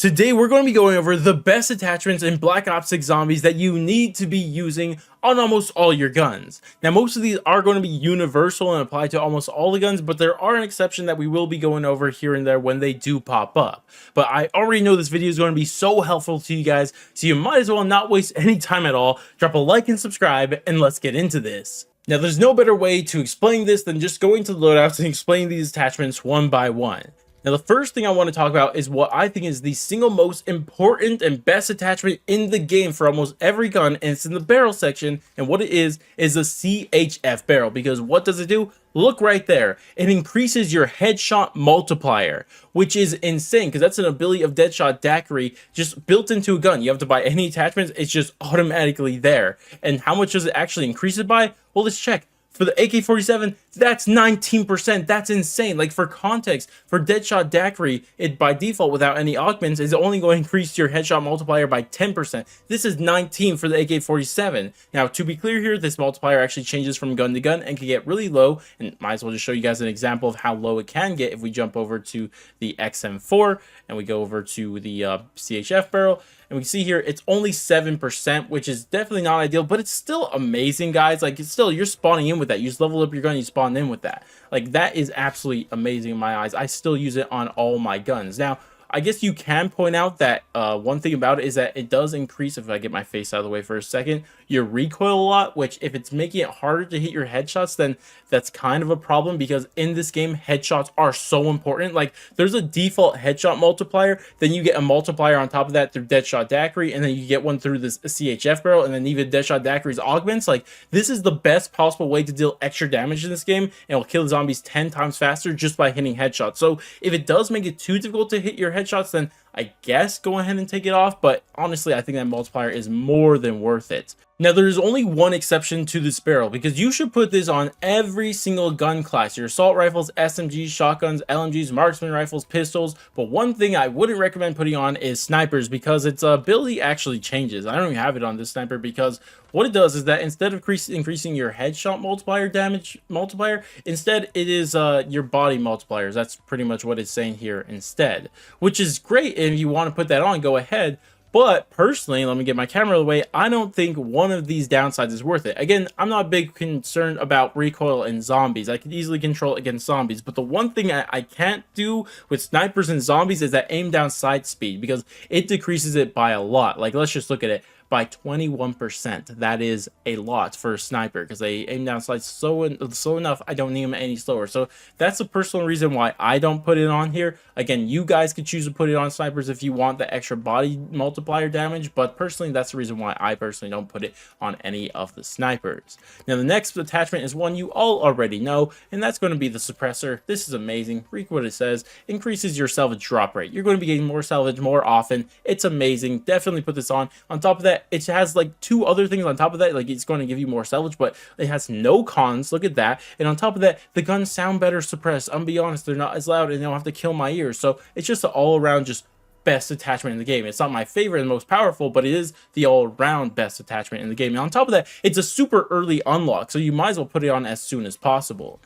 Today we're going to be going over the best attachments in Black Ops 6 Zombies that you need to be using on almost all your guns. Now most of these are going to be universal and apply to almost all the guns, but there are an exception that we will be going over here and there when they do pop up. But I already know this video is going to be so helpful to you guys, so you might as well not waste any time at all. Drop a like and subscribe, and let's get into this. Now there's no better way to explain this than just going to the loadouts and explaining these attachments one by one. Now, the first thing I want to talk about is what I think is the single most important and best attachment in the game for almost every gun, and it's in the barrel section, and what it is a CHF barrel, because what does it do? Look right there. It increases your headshot multiplier, which is insane, because that's an ability of Deadshot Daiquiri just built into a gun. You have to buy any attachments, it's just automatically there. And how much does it actually increase it by? Well, let's check. For the AK-47, that's 19%. That's insane. Like, for context, for Deadshot Daiquiri, it by default, without any augments, is only going to increase your headshot multiplier by 10%. This is 19 for the AK-47. Now, to be clear here, this multiplier actually changes from gun to gun and can get really low. And might as well just show you guys an example of how low it can get if we jump over to the XM4 and we go over to the CHF barrel. And we can see here, it's only 7%, which is definitely not ideal, but it's still amazing, guys. Like, it's still, you're spawning in with that. You just level up your gun, you spawn in with that. Like, that is absolutely amazing in my eyes. I still use it on all my guns. Now, I guess you can point out that one thing about it is that it does increase, if I get my face out of the way for a second, your recoil a lot, which if it's making it harder to hit your headshots, then that's kind of a problem, because in this game, headshots are so important. Like, there's a default headshot multiplier, then you get a multiplier on top of that through Deadshot Daiquiri, and then you get one through this CHF barrel, and then even Deadshot Daiquiri's augments. Like, this is the best possible way to deal extra damage in this game, and it'll kill the zombies 10 times faster just by hitting headshots. So if it does make it too difficult to hit your headshots, then I guess go ahead and take it off, but honestly, I think that multiplier is more than worth it. Now, there is only one exception to this barrel, because you should put this on every single gun class: your assault rifles, SMGs, shotguns, LMGs, marksman rifles, pistols. But one thing I wouldn't recommend putting on is snipers, because its ability actually changes. I don't even have it on this sniper, because what it does is that instead of increasing your headshot multiplier damage multiplier, instead it is your body multipliers. That's pretty much what it's saying here instead, which is great. If you want to put that on, go ahead. But personally, let me get my camera away, I don't think one of these downsides is worth it. Again, I'm not big concerned about recoil in zombies. I can easily control it against zombies. But the one thing I can't do with snipers and zombies is that aim down sight speed, because it decreases it by a lot. Like, let's just look at it. By 21%. That is a lot for a sniper, because they aim down sights slow enough, I don't need them any slower. So that's the personal reason why I don't put it on here. Again, you guys could choose to put it on snipers if you want the extra body multiplier damage, but personally, that's the reason why I personally don't put it on any of the snipers. Now, the next attachment is one you all already know, and that's going to be the suppressor. This is amazing. Read what it says. Increases your salvage drop rate. You're going to be getting more salvage more often. It's amazing. Definitely put this on. On top of that, it has like two other things on top of that. Like, it's going to give you more salvage, but it has no cons. Look at that. And on top of that, the guns sound better suppressed. I'm be honest, they're not as loud, and they don't have to kill my ears. So it's just an all-around just best attachment in the game. It's not my favorite and most powerful, but it is the all-around best attachment in the game. And on top of that, it's a super early unlock, so you might as well put it on as soon as possible.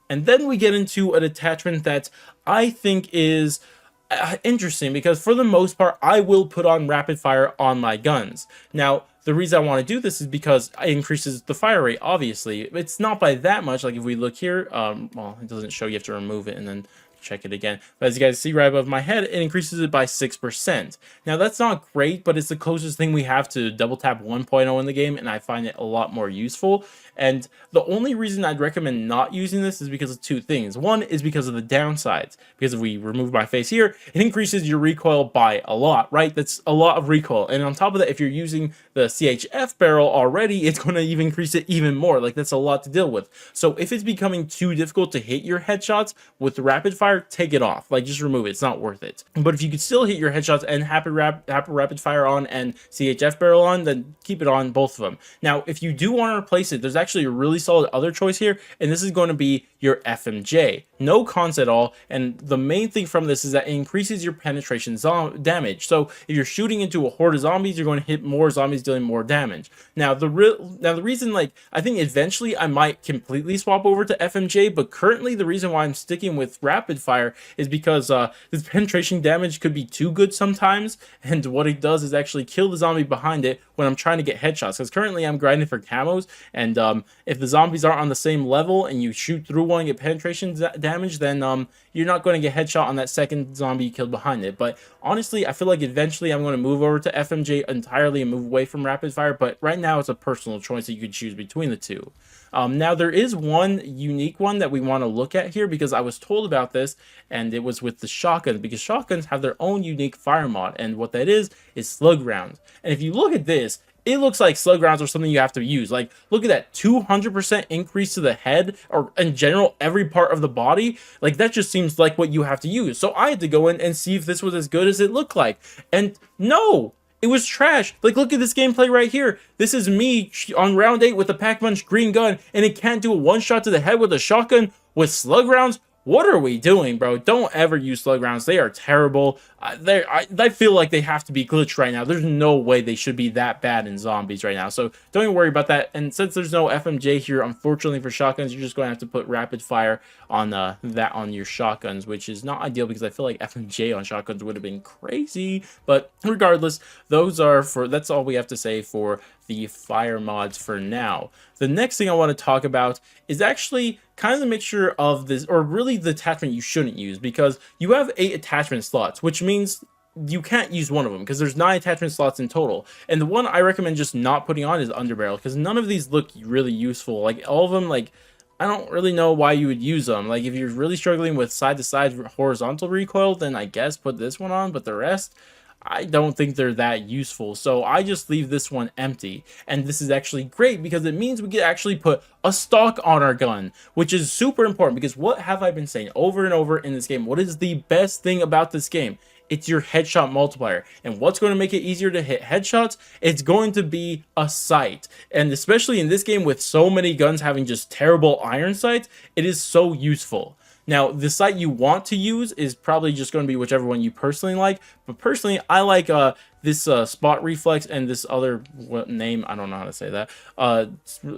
And then we get into an attachment that I think is interesting, because for the most part, I will put on rapid fire on my guns. Now, the reason I want to do this is because it increases the fire rate. Obviously, it's not by that much. Like, if we look here, well, it doesn't show. You have to remove it and then check it again. But as you guys see right above my head, it increases it by 6%. Now, that's not great, but it's the closest thing we have to double tap 1.0 in the game, and I find it a lot more useful. And the only reason I'd recommend not using this is because of two things. One is because of the downsides, because if we remove my face here, it increases your recoil by a lot, right? That's a lot of recoil. And on top of that, if you're using the CHF barrel already, it's going to even increase it even more. Like, that's a lot to deal with. So if it's becoming too difficult to hit your headshots with the rapid fire, take it off. Like, just remove it. It's not worth it. But if you could still hit your headshots and have rapid fire on and CHF barrel on, then keep it on, both of them. Now, if you do want to replace it, there's actually a really solid other choice here, and this is going to be your FMJ. No cons at all, and the main thing from this is that it increases your penetration damage. So if you're shooting into a horde of zombies, you're going to hit more zombies dealing more damage. Now the reason, like, I think eventually I might completely swap over to FMJ, but currently the reason why I'm sticking with rapid rapid fire is because this penetration damage could be too good sometimes, and what it does is actually kill the zombie behind it when I'm trying to get headshots, because currently I'm grinding for camos, and if the zombies aren't on the same level and you shoot through one and get penetration damage, then you're not going to get headshot on that second zombie you killed behind it. But honestly, I feel like eventually I'm going to move over to FMJ entirely and move away from rapid fire, but right now it's a personal choice that you could choose between the two. Now there is one unique one that we want to look at here, because I was told about this, and it was with the shotguns, because shotguns have their own unique fire mod, and what that is slug rounds. And if you look at this, it looks like slug rounds are something you have to use. Like, look at that 200% increase to the head, or in general every part of the body. Like, that just seems like what you have to use. So I had to go in and see if this was as good as it looked like, and no, it was trash. Like, look at this gameplay right here. This is me on round 8 with a Pack-Punch green gun, and it can't do a one-shot to the head with a shotgun with slug rounds. What are we doing, bro? Don't ever use slug rounds. They are terrible. I feel like they have to be glitched right now. There's no way they should be that bad in zombies right now. So don't even worry about that. And since there's no FMJ here, unfortunately for shotguns, you're just going to have to put rapid fire on that on your shotguns, which is not ideal, because I feel like FMJ on shotguns would have been crazy. But regardless, that's all we have to say for the fire mods for now. The next thing I want to talk about is actually kind of the mixture of this, or really the attachment you shouldn't use, because you have 8 attachment slots, which means you can't use one of them, because there's 9 attachment slots in total. And the one I recommend just not putting on is Underbarrel, because none of these look really useful. Like, all of them, like, I don't really know why you would use them. Like, if you're really struggling with side-to-side horizontal recoil, then I guess put this one on, but the rest, I don't think they're that useful. So I just leave this one empty. And this is actually great, because it means we can actually put a stock on our gun, which is super important, because what have I been saying over and over in this game? What is the best thing about this game? It's your headshot multiplier. And what's going to make it easier to hit headshots? It's going to be a sight. And especially in this game with so many guns having just terrible iron sights, it is so useful. Now, the sight you want to use is probably just going to be whichever one you personally like. But personally, I like this spot reflex and this other name, I don't know how to say that,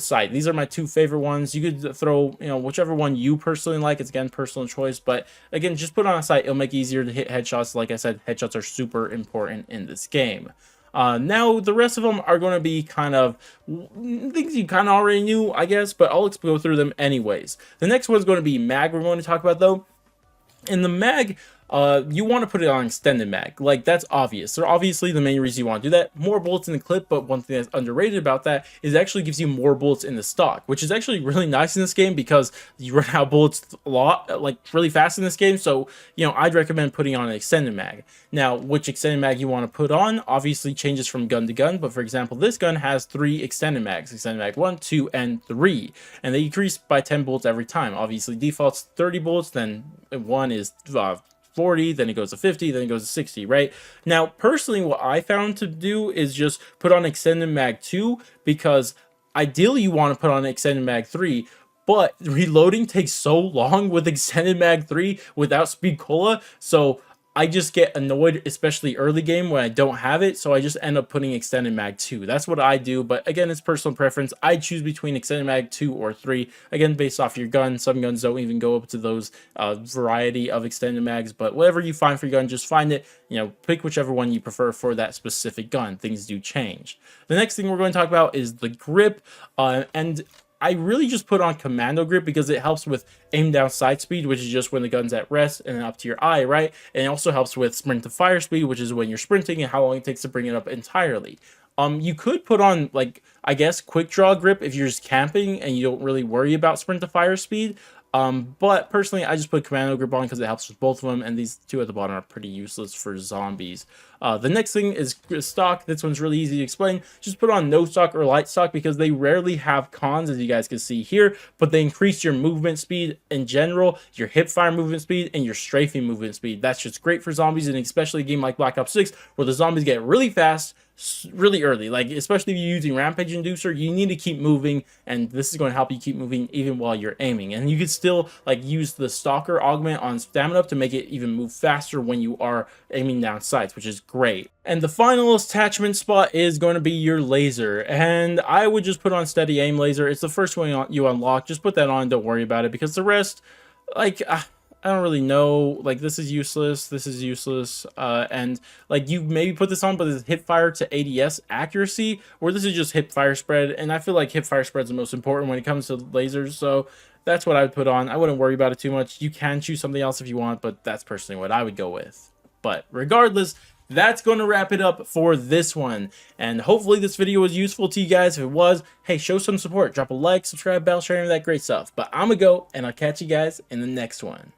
sight. These are my 2 favorite ones. You could throw, whichever one you personally like. It's, again, personal choice. But again, just put on a sight. It'll make it easier to hit headshots. Like I said, headshots are super important in this game. Now, the rest of them are going to be kind of things you kind of already knew, I guess, but I'll go through them anyways. The next one is going to be mag we're going to talk about, though. In the mag, you want to put it on extended mag. Like, that's obvious. So obviously the main reason you want to do that, more bullets in the clip, but one thing that's underrated about that is it actually gives you more bullets in the stock, which is actually really nice in this game, because you run out of bullets a lot, like, really fast in this game. So, I'd recommend putting on an extended mag. Now, which extended mag you want to put on obviously changes from gun to gun, but for example, this gun has 3 extended mags: extended mag 1, 2, and 3, and they increase by 10 bullets every time. Obviously, default's 30 bullets, then 1 is 40, then it goes to 50, then it goes to 60, right? Now, personally, what I found to do is just put on extended mag 2, because ideally you want to put on extended mag 3, but reloading takes so long with extended mag 3 without speed cola, so I just get annoyed, especially early game when I don't have it, so I just end up putting extended mag 2. That's what I do, but again, it's personal preference. I choose between extended mag 2 or 3, again, based off your gun. Some guns don't even go up to those variety of extended mags, but whatever you find for your gun, just find it, pick whichever one you prefer for that specific gun. Things do change. The next thing we're going to talk about is the grip, and I really just put on commando grip, because it helps with aim down sight speed, which is just when the gun's at rest and up to your eye, right? And it also helps with sprint to fire speed, which is when you're sprinting and how long it takes to bring it up entirely. You could put on, like, I guess, quick draw grip if you're just camping and you don't really worry about sprint to fire speed. But personally, I just put commando grip on because it helps with both of them, and these 2 at the bottom are pretty useless for zombies. The next thing is stock. This one's really easy to explain. Just put on no stock or light stock, because they rarely have cons, as you guys can see here, but they increase your movement speed in general, your hip fire movement speed, and your strafing movement speed. That's just great for zombies, and especially a game like Black Ops 6, where the zombies get really fast really early. Like, especially if you're using Rampage Inducer, you need to keep moving, and this is going to help you keep moving even while you're aiming. And you can still, like, use the Stalker augment on stamina up to make it even move faster when you are aiming down sights, which is great. And the final attachment spot is going to be your laser, and I would just put on steady aim laser. It's the first one you unlock. Just put that on, don't worry about it, because the rest, like, I don't really know, like this is useless, and like you maybe put this on, but it's hip fire to ADS accuracy, or this is just hip fire spread, and I feel like hip fire spread is the most important when it comes to lasers, so that's what I would put on. I wouldn't worry about it too much. You can choose something else if you want, but that's personally what I would go with. But regardless, that's going to wrap it up for this one. And hopefully this video was useful to you guys. If it was, hey, show some support. Drop a like, subscribe, bell, share, any of that great stuff. But I'm going to go, and I'll catch you guys in the next one.